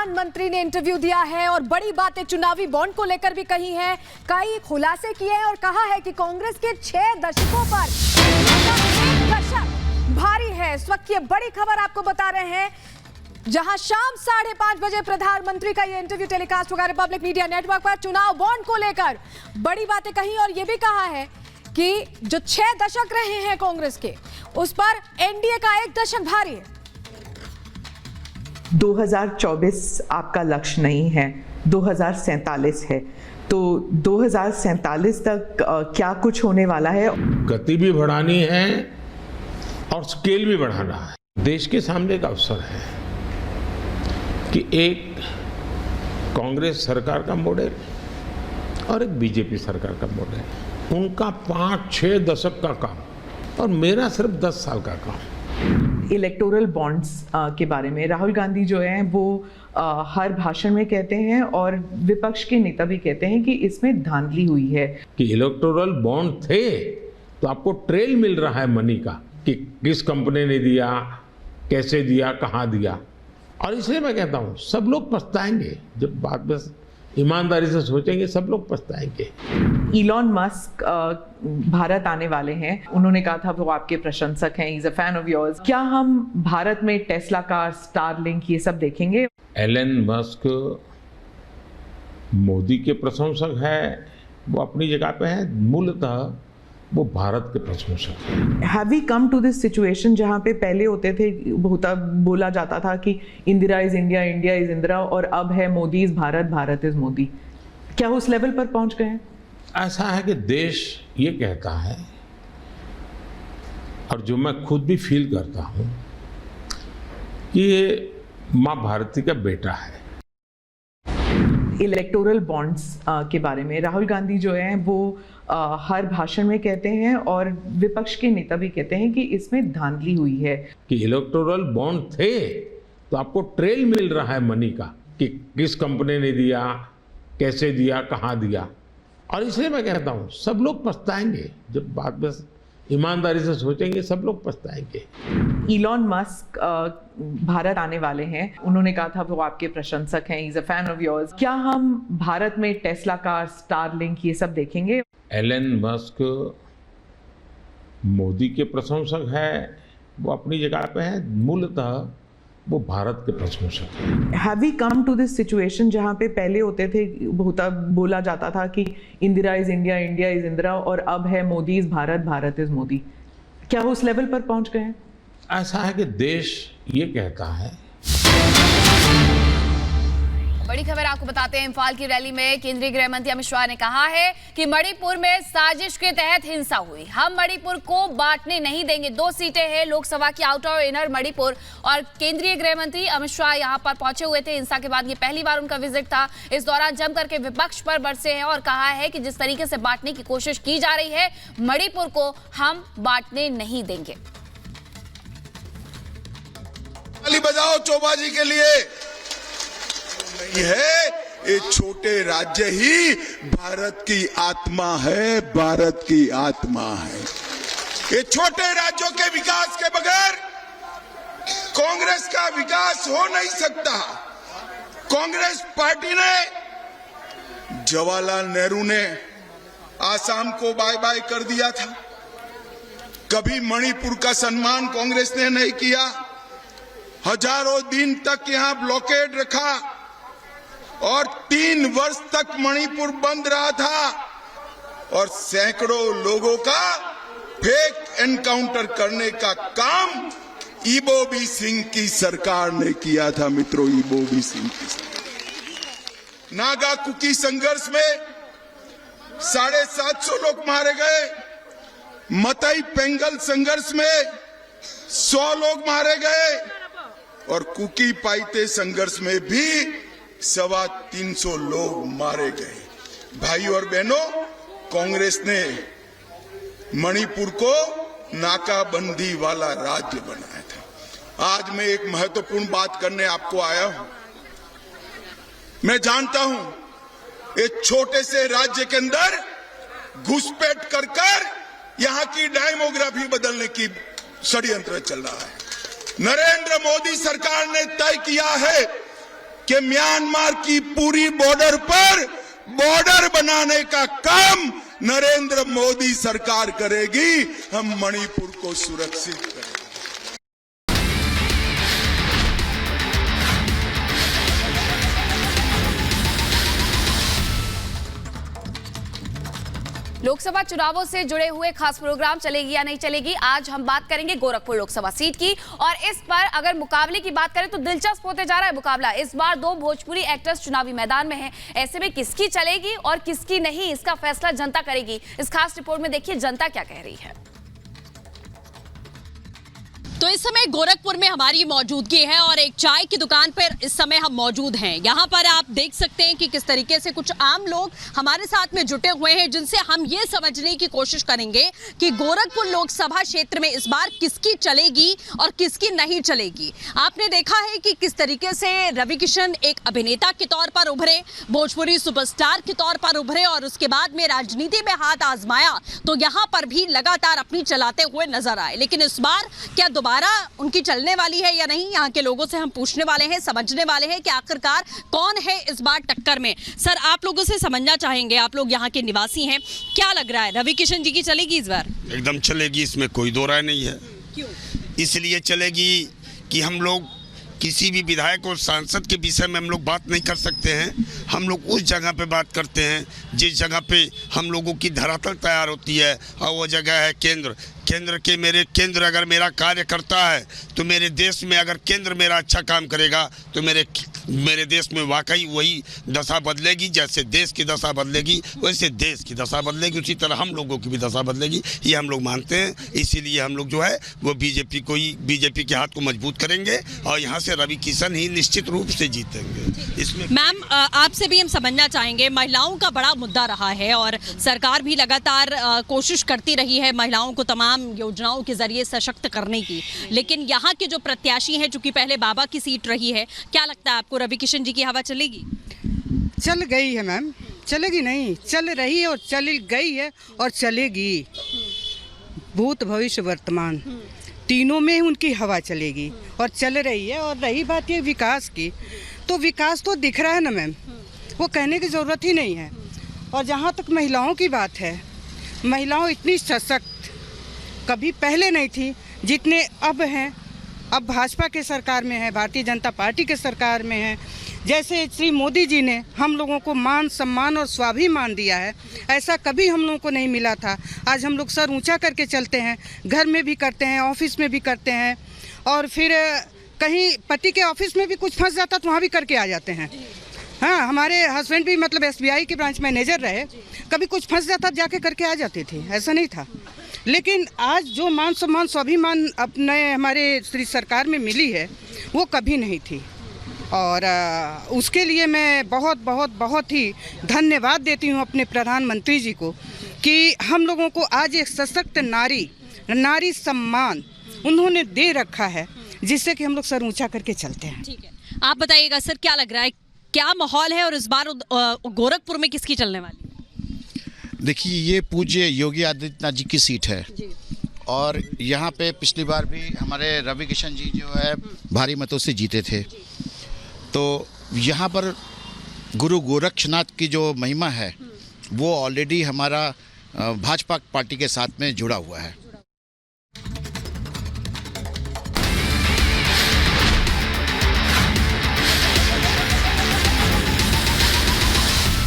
प्रधानमंत्री ने इंटरव्यू दिया है और बड़ी बातें चुनावी बॉन्ड को लेकर भी कही हैं, कई खुलासे किए हैं और कहा है कि कांग्रेस के 6 दशकों पर एक दशक भारी है। इस वक्त ये बड़ी खबर आपको बता रहे हैं, जहां शाम 5:30 बजे प्रधानमंत्री का ये इंटरव्यू टेलीकास्ट होगा रिपब्लिक मीडिया नेटवर्क पर। चुनाव बॉन्ड को लेकर बड़ी बातें कही और ये भी कहा है कि जो 6 दशक रहे हैं कांग्रेस के, उस पर एनडीए का एक दशक भारी है। 2024 आपका लक्ष्य नहीं है, 2047 है। तो 2047 तक क्या कुछ होने वाला है? गति भी बढ़ानी है और स्केल भी बढ़ाना है। देश के सामने एक अवसर है कि एक कांग्रेस सरकार का मॉडल और एक बीजेपी सरकार का मॉडल, उनका 5-6 दशक का काम और मेरा सिर्फ 10 साल का काम। इलेक्टोरल बॉन्ड्स के बारे में राहुल गांधी जो हैं वो हर भाषण में कहते हैं और विपक्ष के नेता भी कहते हैं कि इसमें धांधली हुई है। कि इलेक्टोरल बॉन्ड थे तो आपको ट्रेल मिल रहा है मनी का, कि किस कंपनी ने दिया, कैसे दिया, कहां दिया। और इसलिए मैं कहता हूं सब लोग पछताएंगे, जब बात बस ईमानदारी से सोचेंगे सब लोग पछताएंगे। इलॉन मस्क भारत आने वाले हैं, उन्होंने कहा था वो आपके प्रशंसक हैं, he is a fan of yours. क्या हम भारत में टेस्ला कार, स्टारलिंक ये सब देखेंगे? एलन मस्क मोदी के प्रशंसक है, वो अपनी जगह पे है, मूलतः वो भारत के प्रशंसक है। Have we come to this situation जहां पे पहले होते थे, बोला जाता था कि Indira is India, India is Indira, और अब है मोदी इज भारत, भारत इज मोदी। क्या उस लेवल पर पहुंच गए हैं? ऐसा है कि देश ये कहता है, और जो मैं खुद भी फील करता हूं, कि ये मां भारती का बेटा है। इलेक्टोरल बॉन्ड्स के बारे में राहुल गांधी जो हैं वो हर भाषण में कहते हैं और विपक्ष के नेता भी कहते हैं कि इसमें धांधली हुई है। कि इलेक्टोरल बॉन्ड थे तो आपको ट्रेल मिल रहा है मनी का, कि किस कंपनी ने दिया, कैसे दिया, कहां दिया। और इसलिए मैं कहता हूं सब लोग पछताएंगे, जब बात बस ईमानदारी से सोचेंगे सब लोग पछताएंगे। इलॉन मस्क भारत आने वाले हैं, उन्होंने कहा था वो आपके प्रशंसक हैं, he is a fan of yours. क्या हम भारत में टेस्ला कार, स्टारलिंक ये सब देखेंगे? एलन मस्क मोदी के प्रशंसक है, वो अपनी जगह पे है, मूलतः वो भारत के प्रशंसक है। Have we come to this situation जहां पे पहले होते थे, बोला जाता था कि Indira is India, India is Indira, और अब है मोदी इज भारत, भारत इज मोदी। क्या उस लेवल पर पहुंच गए हैं? ऐसा है कि देश ये कहता है। बड़ी खबर आपको बताते हैं, इम्फाल की रैली में केंद्रीय गृह मंत्री अमित शाह ने कहा है कि मणिपुर में साजिश के तहत हिंसा हुई, हम मणिपुर को बांटने नहीं देंगे। 2 सीटें हैं लोकसभा की, आउटर और इनर मणिपुर। और केंद्रीय गृह मंत्री अमित शाह यहां पर पहुंचे हुए थे, हिंसा के बाद ये पहली बार उनका विजिट था। इस दौरान जम करके विपक्ष पर बरसे हैं और कहा है कि जिस तरीके से बांटने की कोशिश की जा रही है, मणिपुर को हम बांटने नहीं देंगे। ताली बजाओ चोबा जी के लिए। नहीं है, ये छोटे राज्य ही भारत की आत्मा है, भारत की आत्मा है। ये छोटे राज्यों के विकास के बगैर कांग्रेस का विकास हो नहीं सकता। कांग्रेस पार्टी ने, जवाहरलाल नेहरू ने आसाम को बाय बाय कर दिया था, कभी मणिपुर का सम्मान कांग्रेस ने नहीं किया, हजारों दिन तक यहां ब्लॉकेड रखा और 3 वर्ष तक मणिपुर बंद रहा था और सैकड़ों लोगों का फेक एनकाउंटर करने का काम इबोबी सिंह की सरकार ने किया था। मित्रों, इबोबी सिंह की सरकार। नागा कुकी संघर्ष में 750 लोग मारे गए, मतई पेंगल संघर्ष में 100 लोग मारे गए और कुकी पाइते संघर्ष में भी 350 लोग मारे गए। भाई और बहनों, कांग्रेस ने मणिपुर को नाकाबंदी वाला राज्य बनाया था। आज मैं एक महत्वपूर्ण बात करने आपको आया हूं। मैं जानता हूं एक छोटे से राज्य के अंदर घुसपैठ कर यहां की डेमोग्राफी बदलने की षड्यंत्र चल रहा है। नरेंद्र मोदी सरकार ने तय किया है कि म्यांमार की पूरी बॉर्डर पर बॉर्डर बनाने का काम नरेंद्र मोदी सरकार करेगी। हम मणिपुर को सुरक्षित करेंगे। लोकसभा चुनावों से जुड़े हुए खास प्रोग्राम चलेगी या नहीं चलेगी, आज हम बात करेंगे गोरखपुर लोकसभा सीट की। और इस पर अगर मुकाबले की बात करें तो दिलचस्प होते जा रहा है मुकाबला। इस बार 2 भोजपुरी एक्टर्स चुनावी मैदान में हैं। ऐसे में किसकी चलेगी और किसकी नहीं, इसका फैसला जनता करेगी। इस खास रिपोर्ट में देखिए जनता क्या कह रही है। तो इस समय गोरखपुर में हमारी मौजूदगी है और एक चाय की दुकान पर इस समय हम मौजूद हैं। यहाँ पर आप देख सकते हैं कि किस तरीके से कुछ आम लोग हमारे साथ में जुटे हुए हैं, जिनसे हम ये समझने की कोशिश करेंगे कि गोरखपुर लोकसभा क्षेत्र में इस बार किसकी चलेगी और किसकी नहीं चलेगी। आपने देखा है कि किस तरीके से रवि किशन एक अभिनेता के तौर पर उभरे, भोजपुरी सुपरस्टार के तौर पर उभरे और उसके बाद में राजनीति में हाथ आजमाया तो यहाँ पर भी लगातार अपनी चलाते हुए नजर आए। लेकिन इस बार क्या दोबारा उनकी चलने वाली है या नहीं, यहाँ के लोगों से हम पूछने वाले हैं, समझने वाले हैं कि आखिरकार कौन है इस बार टक्कर में। सर, आप लोगों से समझना चाहेंगे, आप लोग यहाँ के निवासी हैं, क्या लग रहा है रवि किशन जी की चलेगी इस बार? एकदम चलेगी, इसमें कोई दो राय नहीं है। क्यों? इसलिए चलेगी कि हम लोग किसी भी विधायक और सांसद के विषय में हम लोग बात नहीं कर सकते हैं। हम लोग उस जगह पे बात करते हैं जिस जगह पे हम लोगों की धरातल तैयार होती है, और वो जगह है केंद्र। केंद्र अगर मेरा कार्य करता है तो मेरे देश में, अगर केंद्र मेरा अच्छा काम करेगा तो मेरे देश में वाकई वही दशा बदलेगी। जैसे देश की दशा बदलेगी वैसे देश की दशा बदलेगी, उसी तरह हम लोगों की भी दशा बदलेगी, ये हम लोग मानते हैं। इसीलिए हम लोग जो है वो बीजेपी के हाथ को मजबूत करेंगे और यहाँ से रवि किशन ही निश्चित रूप से जीतेंगे। इसमें मैम, आपसे भी हम समझना चाहेंगे, महिलाओं का बड़ा मुद्दा रहा है और सरकार भी लगातार कोशिश करती रही है महिलाओं को तमाम योजनाओं के जरिए सशक्त करने की, लेकिन यहाँ के जो प्रत्याशी हैं, चूंकि पहले बाबा की सीट रही है, क्या लगता है आपको रवि किशन जी की हवा चलेगी? चल गई है मैम, चलेगी नहीं, चल रही है और चल गई है और चलेगी। भूत भविष्य वर्तमान तीनों में उनकी हवा चलेगी और चल रही है। और रही बात ये विकास की, तो विकास तो दिख रहा है ना मैम, वो कहने की ज़रूरत ही नहीं है। और जहाँ तक महिलाओं की बात है, महिलाओं इतनी सशक्त कभी पहले नहीं थी जितने अब हैं। अब भाजपा के सरकार में है, भारतीय जनता पार्टी के सरकार में है। जैसे श्री मोदी जी ने हम लोगों को मान सम्मान और स्वाभिमान दिया है, ऐसा कभी हम लोगों को नहीं मिला था। आज हम लोग सर ऊंचा करके चलते हैं, घर में भी करते हैं, ऑफिस में भी करते हैं, और फिर कहीं पति के ऑफिस में भी कुछ फंस जाता तो वहाँ भी करके आ जाते हैं। हाँ, हमारे हस्बैंड भी मतलब SBI के ब्रांच मैनेजर रहे, कभी कुछ फंस जाता जाके करके आ जाते थे, ऐसा नहीं था। लेकिन आज जो मान सम्मान स्वाभिमान अपने हमारे श्री सरकार में मिली है वो कभी नहीं थी। और उसके लिए मैं बहुत बहुत बहुत ही धन्यवाद देती हूँ अपने प्रधानमंत्री जी को कि हम लोगों को आज एक सशक्त नारी सम्मान उन्होंने दे रखा है, जिससे कि हम लोग सर ऊंचा करके चलते हैं। ठीक है, आप बताइएगा सर, क्या लग रहा है, क्या माहौल है और इस बार गोरखपुर में किसकी चलने वाली? देखिए, ये पूज्य योगी आदित्यनाथ जी की सीट है और यहाँ पे पिछली बार भी हमारे रवि किशन जी जो है भारी मतों से जीते थे। तो यहाँ पर गुरु गोरक्षनाथ की जो महिमा है वो ऑलरेडी हमारा भाजपा पार्टी के साथ में जुड़ा हुआ है।